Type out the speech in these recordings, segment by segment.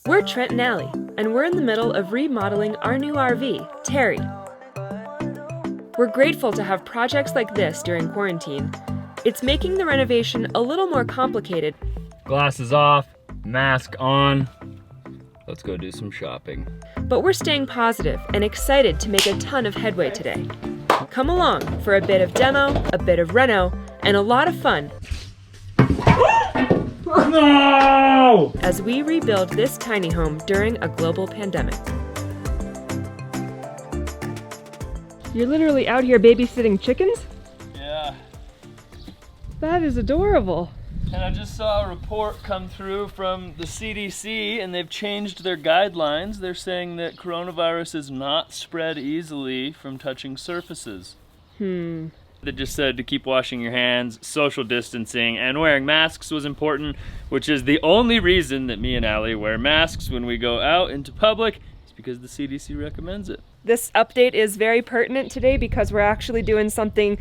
We're Trent and Allie, and we're in the middle of remodeling our new RV, Terry. We're grateful to have projects like this during quarantine. It's making the renovation a little more complicated. Glasses off, mask on. Let's go do some shopping. But we're staying positive and excited to make a ton of headway today. Come along for a bit of demo, a bit of reno, and a lot of fun. No! As we rebuild this tiny home during a global pandemic. You're literally out here babysitting chickens? Yeah. That is adorable. And I just saw a report come through from the CDC, and they've changed their guidelines. They're saying that coronavirus is not spread easily from touching surfaces. They just said to keep washing your hands, social distancing, and wearing masks was important, which is the only reason that me and Allie wear masks when we go out into public. It's because the CDC recommends it. This update is very pertinent today because we're actually doing something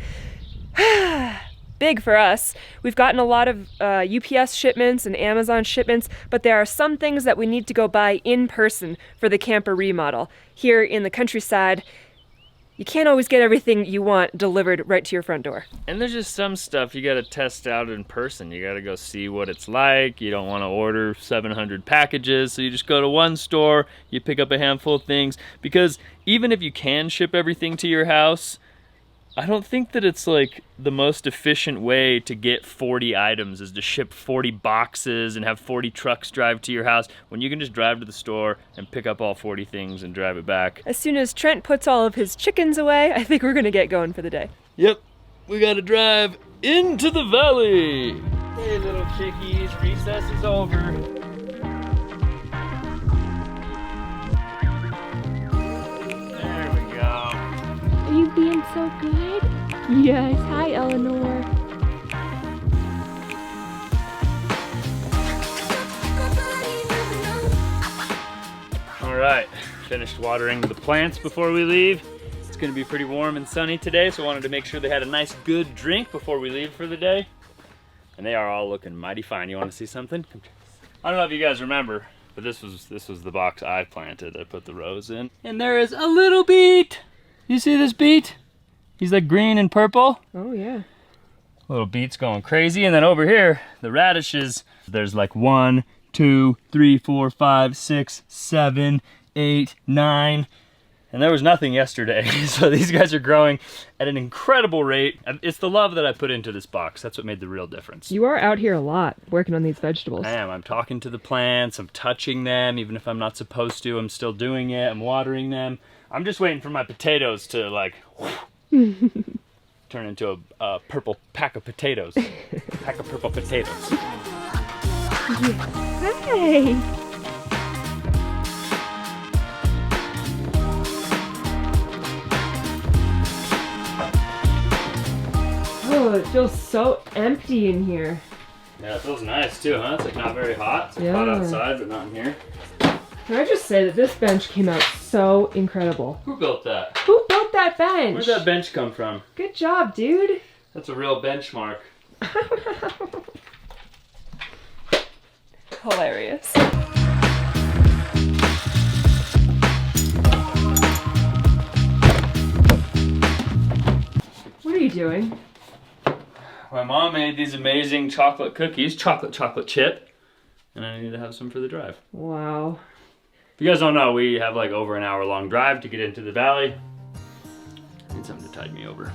big for us. We've gotten a lot of UPS shipments and Amazon shipments, but there are some things that we need to go buy in person for the camper remodel. Here in the countryside, you can't always get everything you want delivered right to your front door. And there's just some stuff you gotta test out in person. You gotta go see what it's like. You don't wanna order 700 packages, so you just go to one store, you pick up a handful of things. Because even if you can ship everything to your house, I don't think that it's like the most efficient way to get 40 items is to ship 40 boxes and have 40 trucks drive to your house when you can just drive to the store and pick up all 40 things and drive it back. As soon as Trent puts all of his chickens away, I think we're gonna get going for the day. Yep, we gotta drive into the valley. Hey little chickies, recess is over. There we go. Are you being so good? Yes. Hi, Eleanor. All right, finished watering the plants before we leave. It's gonna be pretty warm and sunny today, so I wanted to make sure they had a nice good drink before we leave for the day. And they are all looking mighty fine. You wanna see something? Come check this. I don't know if you guys remember, but this was the box I planted. I put the rose in. And there is a little beet. You see this beet? He's like green and purple. Oh yeah. Little beet's going crazy. And then over here, the radishes, there's like 1, 2, 3, 4, 5, 6, 7, 8, 9. And there was nothing yesterday. So these guys are growing at an incredible rate. It's the love that I put into this box. That's what made the real difference. You are out here a lot working on these vegetables. I am. I'm talking to the plants. I'm touching them. Even if I'm not supposed to, I'm still doing it. I'm watering them. I'm just waiting for my potatoes to like turn into a purple pack of potatoes. Pack of purple potatoes. Hi. Oh, it feels so empty in here. Yeah, it feels nice too, huh? It's like not very hot. It's Yeah. hot outside, but not in here. Can I just say that this bench came out so incredible? Who built that? Who built that bench? Where'd that bench come from? Good job, dude. That's a real benchmark. Hilarious. What are you doing? My mom made these amazing chocolate cookies, chocolate chip, and I need to have some for the drive. Wow. If you guys don't know, we have like over an hour long drive to get into the valley. I need something to tide me over.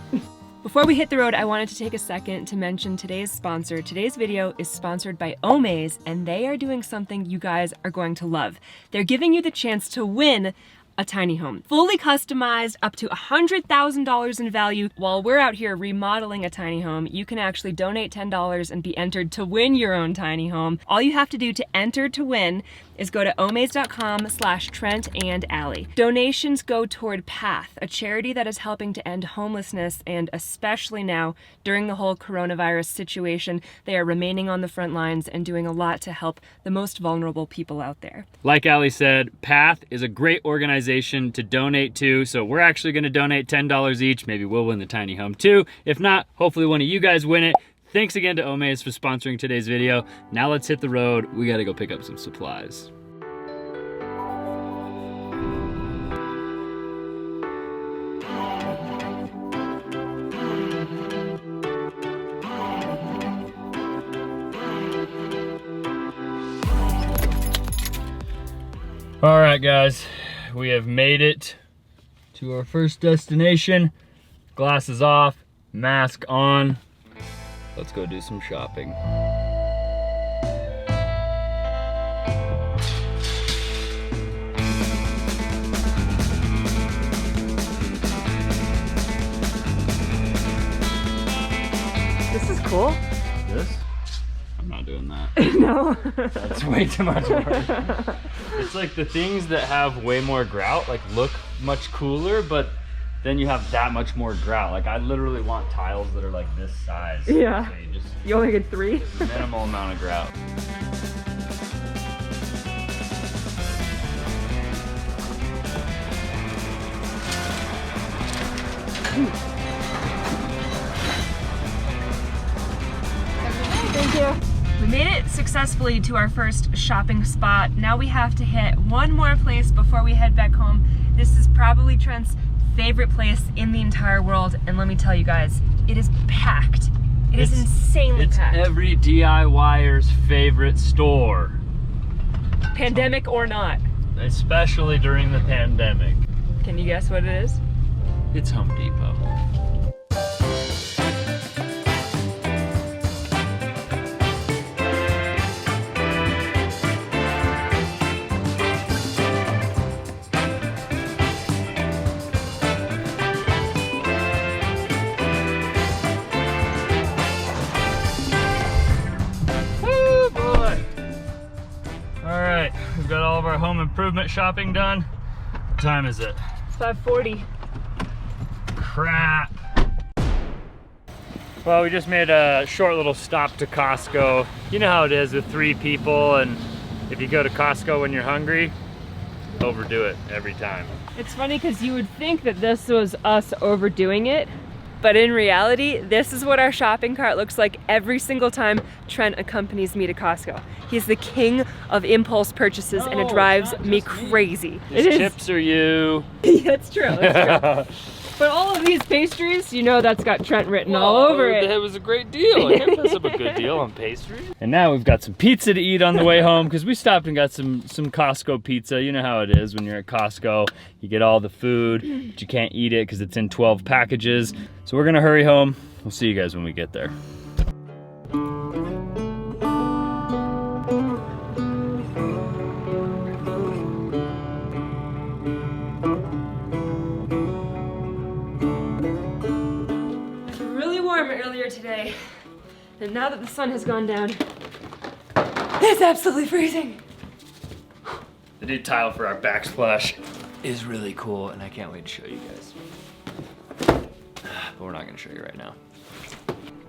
Before we hit the road, I wanted to take a second to mention today's sponsor. Today's video is sponsored by Omaze, and they are doing something you guys are going to love. They're giving you the chance to win a tiny home. Fully customized, up to $100,000 in value. While we're out here remodeling a tiny home, you can actually donate $10 and be entered to win your own tiny home. All you have to do to enter to win is go to omaze.com/Trent and Allie. Donations go toward PATH, a charity that is helping to end homelessness, and especially now during the whole coronavirus situation, they are remaining on the front lines and doing a lot to help the most vulnerable people out there. Like Allie said, PATH is a great organization to donate to, so we're actually gonna donate $10 each. Maybe we'll win the tiny home too. If not, hopefully one of you guys win it. Thanks again to Omaze for sponsoring today's video. Now let's hit the road. We gotta go pick up some supplies. All right, guys, we have made it to our first destination. Glasses off, mask on. Let's go do some shopping. This is cool. This? I'm not doing that. No. That's way too much work. It's like the things that have way more grout, like look much cooler, but then you have that much more grout. Like I literally want tiles that are like this size. Yeah. So You only get 3? minimal amount of grout. Thank you. We made it successfully to our first shopping spot. Now we have to hit one more place before we head back home. This is probably Trent's favorite place in the entire world, and let me tell you guys, it is packed. It's insanely packed. It's every DIYer's favorite store. Pandemic or not. Especially during the pandemic. Can you guess what it is? It's Home Depot. We've got all of our home improvement shopping done. What time is it? 5:40. Crap. Well, we just made a short little stop to Costco. You know how it is with 3 people, and if you go to Costco when you're hungry, overdo it every time. It's funny because you would think that this was us overdoing it, but in reality, this is what our shopping cart looks like every single time Trent accompanies me to Costco. He's the king of impulse purchases, and it drives me crazy. These chips are you. That's true, that's true. But all of these pastries, you know that's got Trent written all over it. It was a great deal. I can't pass up a good deal on pastries. And now we've got some pizza to eat on the way home because we stopped and got some Costco pizza. You know how it is when you're at Costco. You get all the food, but you can't eat it because it's in 12 packages. So we're gonna hurry home. We'll see you guys when we get there. Earlier today, and now that the sun has gone down, it's absolutely freezing. The new tile for our backsplash is really cool, and I can't wait to show you guys. But we're not gonna show you right now.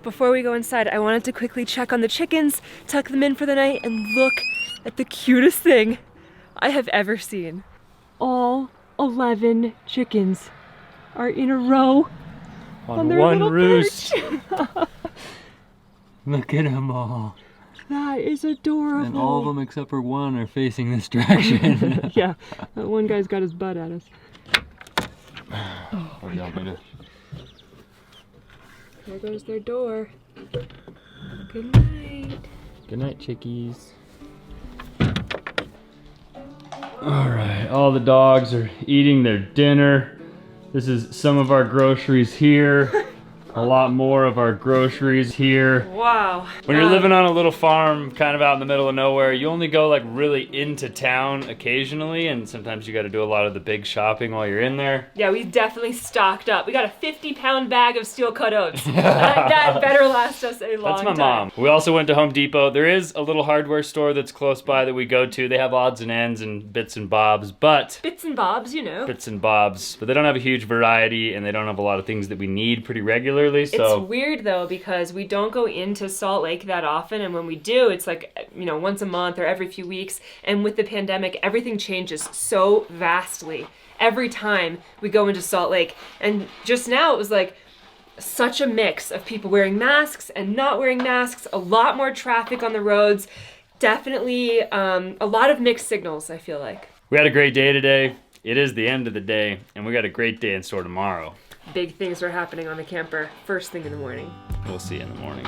Before we go inside, I wanted to quickly check on the chickens, tuck them in for the night, and look at the cutest thing I have ever seen. All 11 chickens are in a row on their one little roost. perch. Look at them all. That is adorable. And all of them except for one are facing this direction. Yeah, that one guy's got his butt at us. Oh, you want me to... There goes their door. Good night. Good night, chickies. All right, all the dogs are eating their dinner. This is some of our groceries here. A lot more of our groceries here. Wow. When you're living on a little farm kind of out in the middle of nowhere, you only go like really into town occasionally, and sometimes you got to do a lot of the big shopping while you're in there. Yeah, we definitely stocked up. We got a 50-pound bag of steel cut oats. that better last us a long time. That's my mom. We also went to Home Depot. There is a little hardware store that's close by that we go to. They have odds and ends and bits and bobs, but... Bits and bobs, you know. Bits and bobs. But they don't have a huge variety, and they don't have a lot of things that we need pretty regularly. So it's weird though, because we don't go into Salt Lake that often, and when we do, it's like, you know, once a month or every few weeks. And with the pandemic, everything changes so vastly every time we go into Salt Lake. And just now it was like such a mix of people wearing masks and not wearing masks, a lot more traffic on the roads, definitely a lot of mixed signals, I feel like. We had a great day today. It is the end of the day, and we got a great day in store tomorrow. Big things are happening on the camper first thing in the morning. We'll see you in the morning.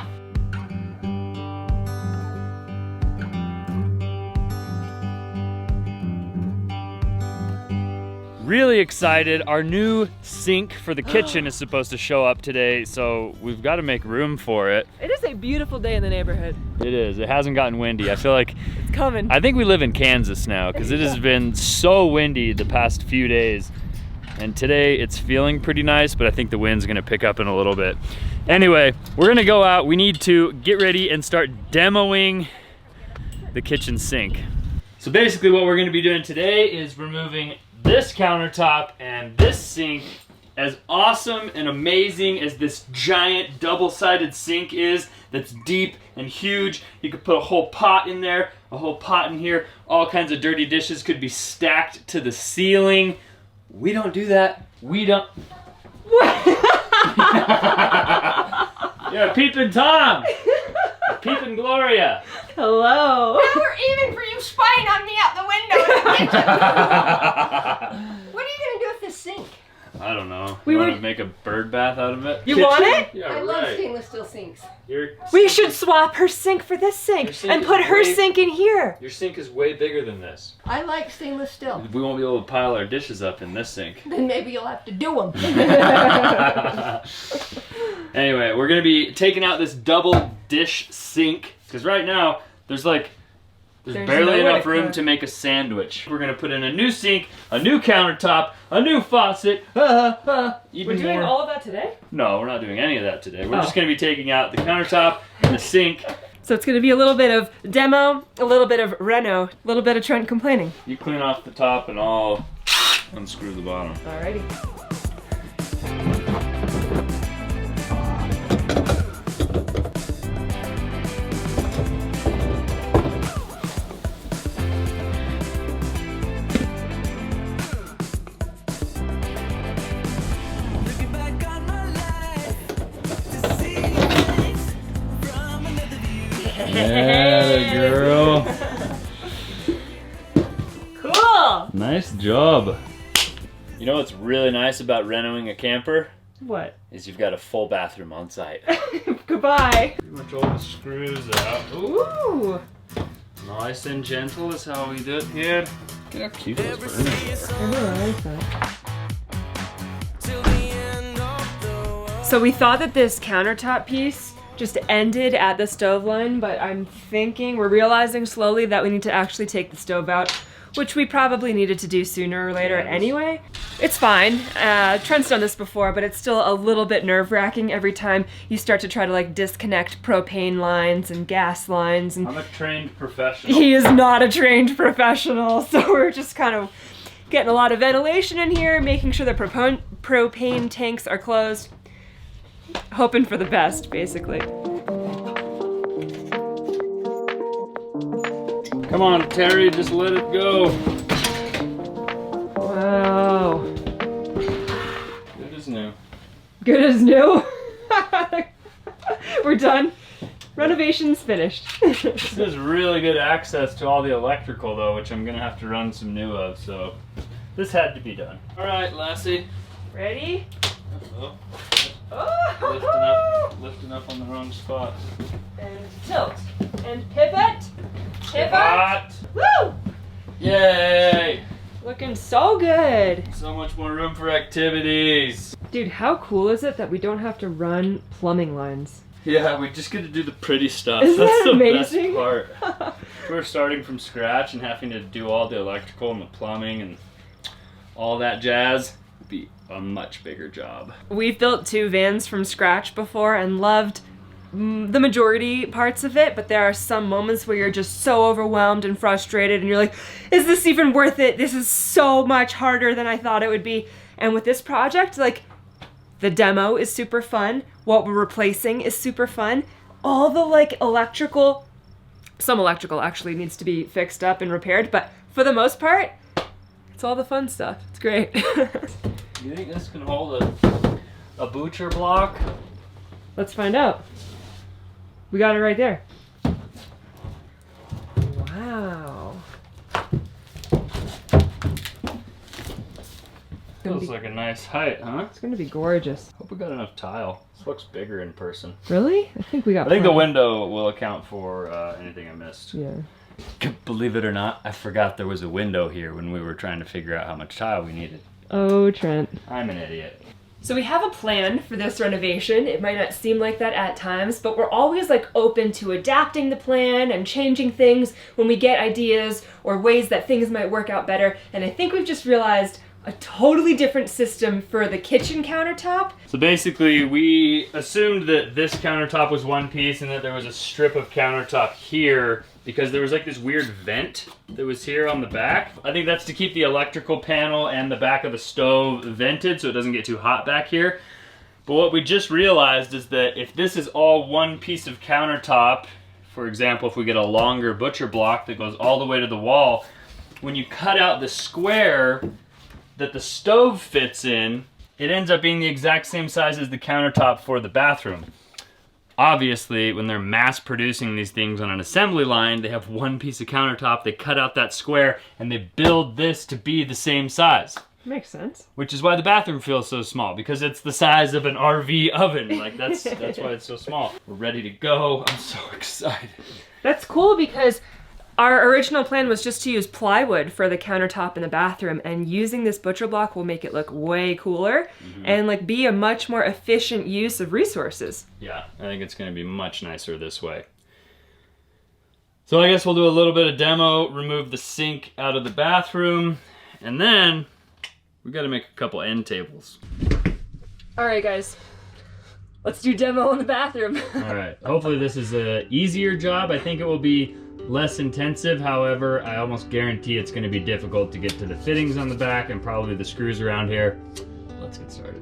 Really excited. Our new sink for the kitchen is supposed to show up today, so we've got to make room for it. It is a beautiful day in the neighborhood. It is. It hasn't gotten windy. I feel like It's coming. I think we live in Kansas now because it has been so windy the past few days. And today it's feeling pretty nice, but I think the wind's gonna pick up in a little bit. Anyway, we're gonna go out. We need to get ready and start demoing the kitchen sink. So basically what we're gonna be doing today is removing this countertop and this sink. As awesome and amazing as this giant double-sided sink is, that's deep and huge, you could put a whole pot in there, a whole pot in here, all kinds of dirty dishes could be stacked to the ceiling. We don't do that. We don't. Yeah, Peepin' Tom. Peepin' Gloria. Hello. Now we're even for you spying on me out the window in the kitchen. What are you gonna do with this sink? I don't know. We You were- want to make a bird bath out of it? You want it? Yeah, I right. love stainless steel sinks. We should swap her sink for this sink Your sink and is put her way- sink in here. Your sink is way bigger than this. I like stainless steel. We won't be able to pile our dishes up in this sink. Then maybe you'll have to do them. Anyway, we're gonna be taking out this double dish sink because right now there's There's barely nowhere enough to room cook. to make a sandwich. We're gonna put in a new sink, a new countertop, a new faucet. Even We're doing more. all of that today? No, we're not doing any of that today. We're Oh. just gonna be taking out the countertop and the sink. So it's going to be a little bit of demo, a little bit of reno, a little bit of Trent complaining. You clean off the top and I'll unscrew the bottom. Alrighty. Yeah, girl. Cool! Nice job. You know what's really nice about renoing a camper? What? Is you've got a full bathroom on site. Goodbye. Pretty much all the screws out. Ooh. Nice and gentle is how we do it here. Look how cute those burners are. So we thought that this countertop piece just ended at the stove line, but we're realizing slowly that we need to actually take the stove out, which we probably needed to do sooner or later anyway. It's fine. Trent's done this before, but it's still a little bit nerve-wracking every time you start to try to disconnect propane lines and gas lines. And I'm a trained professional. he is not a trained professional, so we're just kind of getting a lot of ventilation in here, making sure the propane tanks are closed. Hoping for the best, basically. Come on, Terry, just let it go. Wow. Good as new. Good as new. We're done. Renovation's finished. This is really good access to all the electrical though, which I'm gonna have to run some new of, so this had to be done. All right, Lassie. Ready? Uh-oh. Oh! Lifting up on the wrong spot. And tilt. And pivot. Pivot. Hot. Woo! Yay! Looking so good. So much more room for activities. Dude, how cool is it that we don't have to run plumbing lines? Yeah, we just get to do the pretty stuff. Isn't That's that the amazing? best part. We're starting from scratch and having to do all the electrical and the plumbing and all that jazz. Would be a much bigger job. We've built 2 vans from scratch before and loved the majority parts of it, but there are some moments where you're just so overwhelmed and frustrated and you're like, is this even worth it? This is so much harder than I thought it would be. And with this project, the demo is super fun. What we're replacing is super fun. All the some electrical actually needs to be fixed up and repaired, but for the most part, it's all the fun stuff. It's great. You think this can hold a butcher block? Let's find out. We got it right there. Wow. Feels like a nice height, huh? It's gonna be gorgeous. Hope we got enough tile. This looks bigger in person. Really? I think we got I think the plenty. window will account for anything I missed. Yeah. Believe it or not, I forgot there was a window here when we were trying to figure out how much tile we needed. Oh, Trent. I'm an idiot. So we have a plan for this renovation. It might not seem like that at times, but we're always like open to adapting the plan and changing things when we get ideas or ways that things might work out better. And I think we've just realized a totally different system for the kitchen countertop. So basically we assumed that this countertop was one piece and that there was a strip of countertop here because there was like this weird vent that was here on the back. I think that's to keep the electrical panel and the back of the stove vented so it doesn't get too hot back here. But what we just realized is that if this is all one piece of countertop, for example, if we get a longer butcher block that goes all the way to the wall, when you cut out the square that the stove fits in, it ends up being the exact same size as the countertop for the bathroom. Obviously, when they're mass producing these things on an assembly line, they have one piece of countertop, they cut out that square, and they build this to be the same size. Makes sense. Which is why the bathroom feels so small, because it's the size of an RV oven. Like that's why it's so small. We're ready to go. I'm so excited. That's cool because our original plan was just to use plywood for the countertop in the bathroom, and using this butcher block will make it look way cooler and like be a much more efficient use of resources. Yeah, I think it's gonna be much nicer this way. So I guess we'll do a little bit of demo, remove the sink out of the bathroom, and then we gotta make a couple end tables. All right, guys. Let's do demo in the bathroom. All right, hopefully this is a easier job. I think it will be less intensive. However, I almost guarantee it's going to be difficult to get to the fittings on the back and probably the screws around here. Let's get started.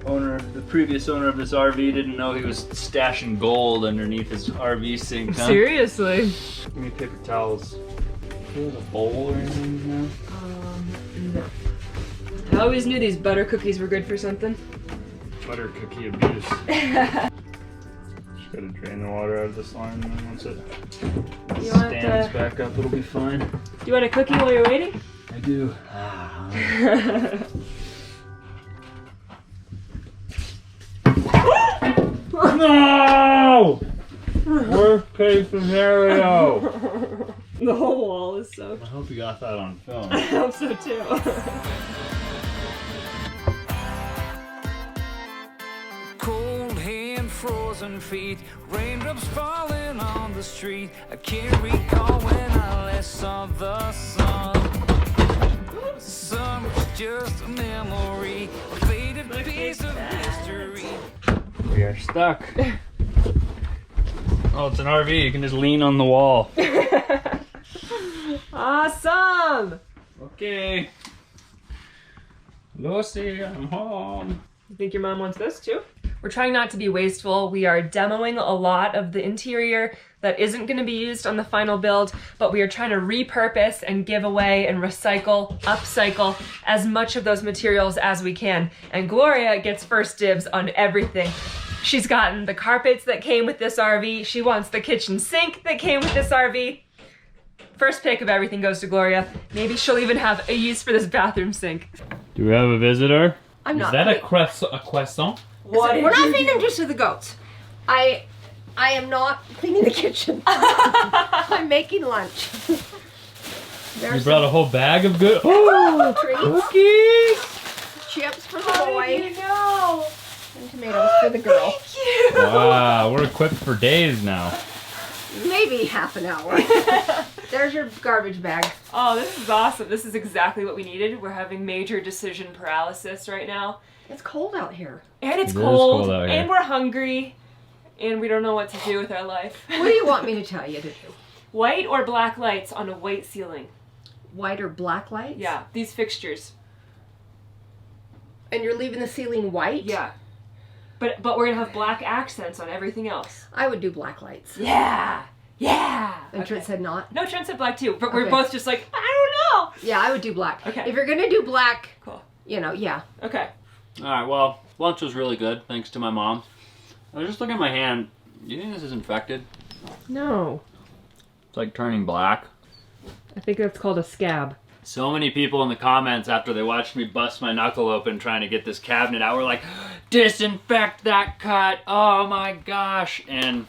The previous owner of this RV didn't know he was stashing gold underneath his RV sink, huh? Seriously. Give me paper towels. Do you have a bowl or anything now? No. I always knew these butter cookies were good for something. Butter cookie abuse. Just gotta drain the water out of this line, and then once it stands back up, it'll be fine. Do you want a cookie while you're waiting? I do. No! Worst case scenario. The whole wall is soaked. I hope you got that on film. I hope so too. Cold hand, frozen feet, raindrops falling on the street. I can't recall when I last saw the sun. The sun was just a memory, a faded piece of history. We are stuck. Oh, it's an RV. You can just lean on the wall. Awesome! Okay. Lucy, I'm home. You think your mom wants this too? We're trying not to be wasteful. We are demoing a lot of the interior that isn't going to be used on the final build, but we are trying to repurpose and give away and recycle, upcycle as much of those materials as we can. And Gloria gets first dibs on everything. She's gotten the carpets that came with this RV. She wants the kitchen sink that came with this RV. First pick of everything goes to Gloria. Maybe she'll even have a use for this bathroom sink. Do we have a visitor? I'm not. Is that a croissant? We're not feeding them just to the goats. I am not cleaning the kitchen. I'm making lunch. You There's brought a whole bag of good. Oh, treats, chips for the boy, you know? and tomatoes for the girl. Thank you! wow, we're equipped for days now. Maybe half an hour. There's your garbage bag. Oh, this is awesome. This is exactly what we needed. We're having major decision paralysis right now. It's cold out here. And it's It is cold, cold out here. and we're hungry, and we don't know what to do with our life. What do you want me to tell you to do? White or black lights on a white ceiling? White or black lights? Yeah, these fixtures. And you're leaving the ceiling white? Yeah. But we're gonna have black accents on everything else. I would do black lights. Yeah! Yeah! And Okay. Trent said not? No, Trent said black too, but we're Okay. both just like, I don't know! Yeah, I would do black. Okay. If you're gonna do black, Cool. you know, yeah. Okay. Alright, well, lunch was really good, thanks to my mom. I was just looking at my hand. You think this is infected? No. It's like turning black. I think that's called a scab. So many people in the comments after they watched me bust my knuckle open trying to get this cabinet out were like, disinfect that cut, oh my gosh. And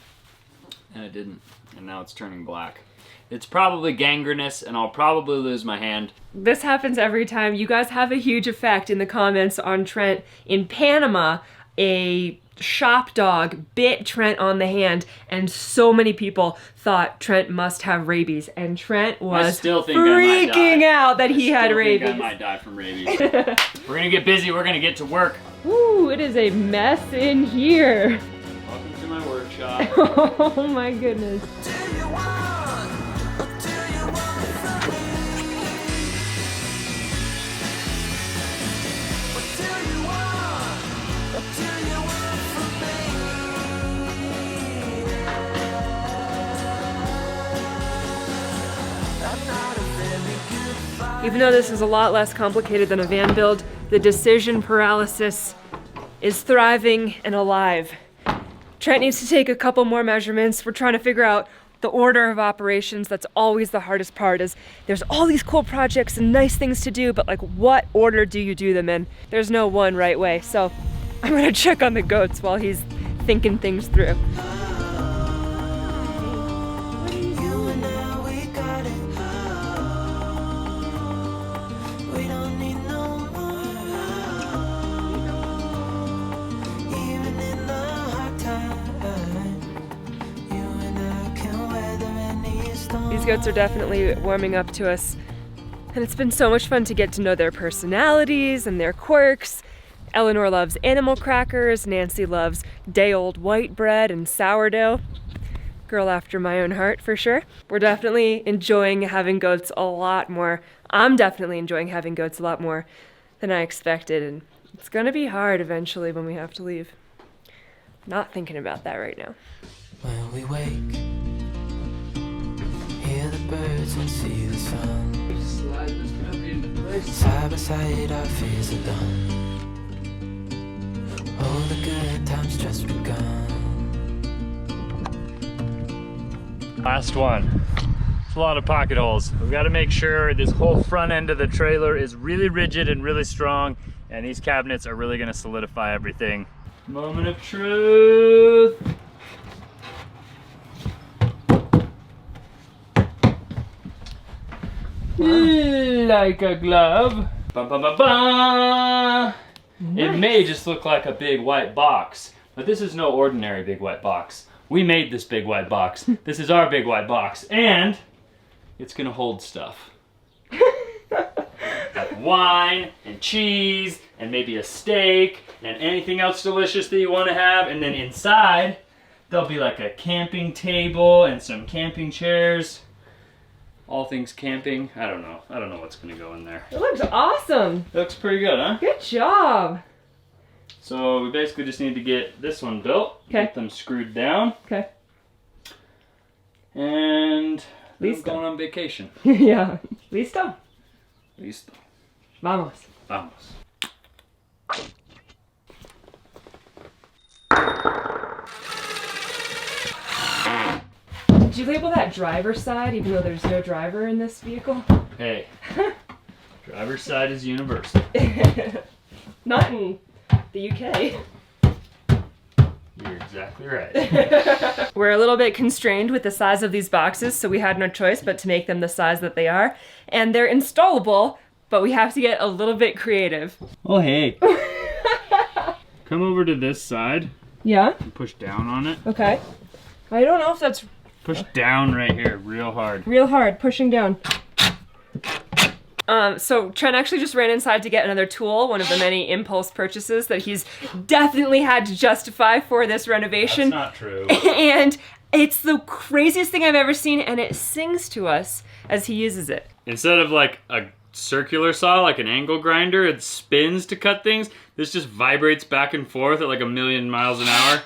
And it didn't. And now it's turning black. It's probably gangrenous, and I'll probably lose my hand. This happens every time. You guys have a huge effect in the comments on Trent. In Panama, a shop dog bit Trent on the hand, and so many people thought Trent must have rabies, and Trent was freaking out that he had rabies. I might die from rabies. We're gonna get busy. We're gonna get to work. Ooh, it is a mess in here. Welcome to my workshop. Oh my goodness. Even though this is a lot less complicated than a van build, the decision paralysis is thriving and alive. Trent needs to take a couple more measurements. We're trying to figure out the order of operations. That's always the hardest part, is there's all these cool projects and nice things to do, but like, what order do you do them in? There's no one right way. So I'm gonna check on the goats while he's thinking things through. These goats are definitely warming up to us, and it's been so much fun to get to know their personalities and their quirks. Eleanor loves animal crackers, Nancy loves day-old white bread and sourdough. Girl after my own heart, for sure. We're definitely enjoying having goats a lot more. I'm definitely enjoying having goats a lot more than I expected, and it's gonna be hard eventually when we have to leave. Not thinking about that right now. When we wake, hear the birds and see the sun. Side by side our fears are done. All the good times just begun. Last one. It's a lot of pocket holes. We've got to make sure this whole front end of the trailer is really rigid and really strong, and these cabinets are really going to solidify everything. Moment of truth. Like a glove. Bum, bum, bum, bum. Nice. It may just look like a big white box, but this is no ordinary big white box. We made this big white box. This is our big white box, and it's gonna hold stuff. Like wine and cheese and maybe a steak and anything else delicious that you want to have. And then inside there'll be like a camping table and some camping chairs. All things camping. I don't know what's gonna go in there. It looks awesome. It looks pretty good, huh? Good job. So we basically just need to get this one built. Okay. Get them screwed down. Okay. And Listo. going on vacation. Yeah. Listo. Listo. Vamos. Vamos. Did you label that driver's side even though there's no driver in this vehicle? Hey. Driver's side is universal. Not in the UK. You're exactly right. We're a little bit constrained with the size of these boxes, so we had no choice but to make them the size that they are. And they're installable, but we have to get a little bit creative. Oh, hey. Come over to this side. Yeah? And push down on it. Okay. I don't know if that's... Push down right here, real hard. Real hard, pushing down. So Trent actually just ran inside to get another tool, one of the many impulse purchases that he's definitely had to justify for this renovation. That's not true. And it's the craziest thing I've ever seen, and it sings to us as he uses it. Instead of like a circular saw, like an angle grinder, it spins to cut things. This just vibrates back and forth at like 1,000,000 miles an hour.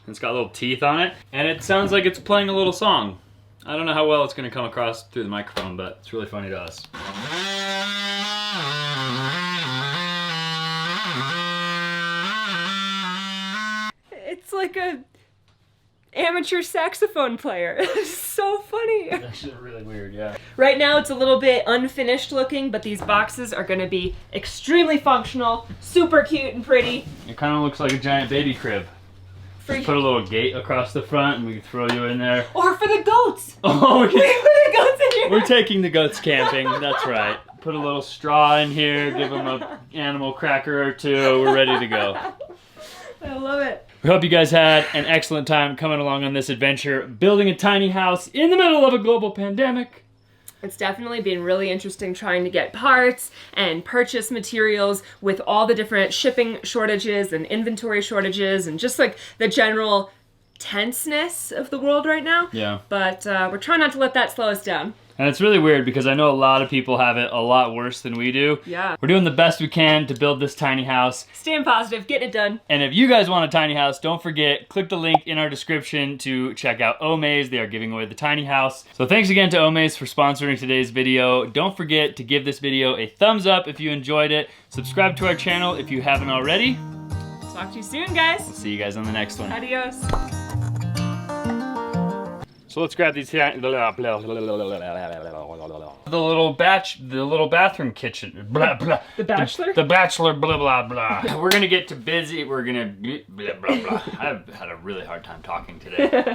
It's got little teeth on it, and it sounds like it's playing a little song. I don't know how well it's going to come across through the microphone, but it's really funny to us. It's like a amateur saxophone player. It's so funny. It's actually really weird, yeah. Right now it's a little bit unfinished looking, but these boxes are going to be extremely functional, super cute and pretty. It kind of looks like a giant baby crib. Just put a little gate across the front and we can throw you in there. Or for the goats. Oh, We put the goats in here. we're taking the goats camping. That's right. Put a little straw in here, give them an animal cracker or two. We're ready to go. I love it. We hope you guys had an excellent time coming along on this adventure, building a tiny house in the middle of a global pandemic. It's definitely been really interesting trying to get parts and purchase materials with all the different shipping shortages and inventory shortages and just like the general tenseness of the world right now. Yeah. But we're trying not to let that slow us down. And it's really weird because I know a lot of people have it a lot worse than we do. Yeah. We're doing the best we can to build this tiny house. Staying positive, getting it done. And if you guys want a tiny house, don't forget, click the link in our description to check out Omaze. They are giving away the tiny house. So thanks again to Omaze for sponsoring today's video. Don't forget to give this video a thumbs up if you enjoyed it. Subscribe to our channel if you haven't already. Talk to you soon, guys. We'll see you guys on the next one. Adios. So let's grab these here. The little bathroom kitchen. Blah, blah. The Bachelor? The Bachelor, blah, blah, blah. We're gonna get to busy. We're gonna blah, blah, blah. I've had a really hard time talking today.